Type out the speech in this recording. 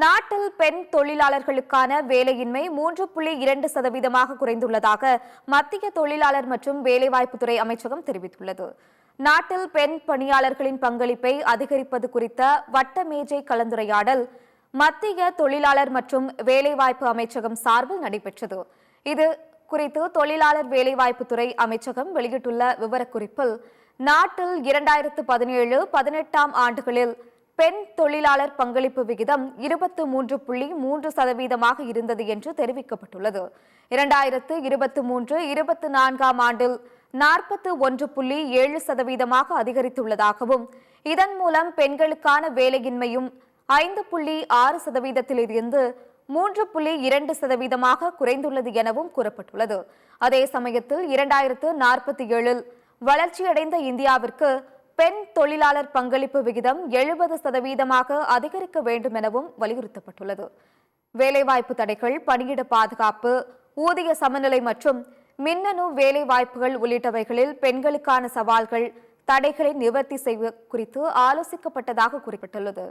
நாட்டில் பெண் தொழிலாளர்களுக்கான வேலையின்மை 3.2% குறைந்துள்ளதாக மத்திய தொழிலாளர் மற்றும் வேலைவாய்ப்புத்துறை அமைச்சகம் தெரிவித்துள்ளது. நாட்டில் பெண் பணியாளர்களின் பங்களிப்பை அதிகரிப்பது குறித்த வட்டமேஜை கலந்துரையாடல் மத்திய தொழிலாளர் மற்றும் வேலைவாய்ப்பு அமைச்சகம் சார்பில் நடைபெற்றது. இது குறித்து தொழிலாளர் வேலைவாய்ப்புத்துறை அமைச்சகம் வெளியிட்டுள்ள விவரக்குறிப்பில், நாட்டில் 2017-18 ஆண்டுகளில் பெண் தொழிலாளர் பங்களிப்பு விகிதம் 23.3% இருந்தது என்று தெரிவிக்கப்பட்டுள்ளது. 2023-24 ஆண்டில் 41.7% அதிகரித்துள்ளதாகவும், இதன் மூலம் பெண்களுக்கான வேலையின்மையும் 5.6%இலிருந்து 3.2% குறைந்துள்ளது எனவும் கூறப்பட்டுள்ளது. அதே சமயத்தில் 2047 வளர்ச்சியடைந்த இந்தியாவிற்கு பெண் தொழிலாளர் பங்களிப்பு விகிதம் 70% அதிகரிக்க வேண்டும் எனவும் வலியுறுத்தப்பட்டுள்ளது. வேலைவாய்ப்பு தடைகள், பணியிட பாதுகாப்பு, ஊதிய சமநிலை மற்றும் மின்னணு வேலைவாய்ப்புகள் உள்ளிட்டவைகளில் பெண்களுக்கான சவால்கள், தடைகளை நிவர்த்தி செய்வது குறித்து ஆலோசிக்கப்பட்டதாக குறிப்பிட்டுள்ளது.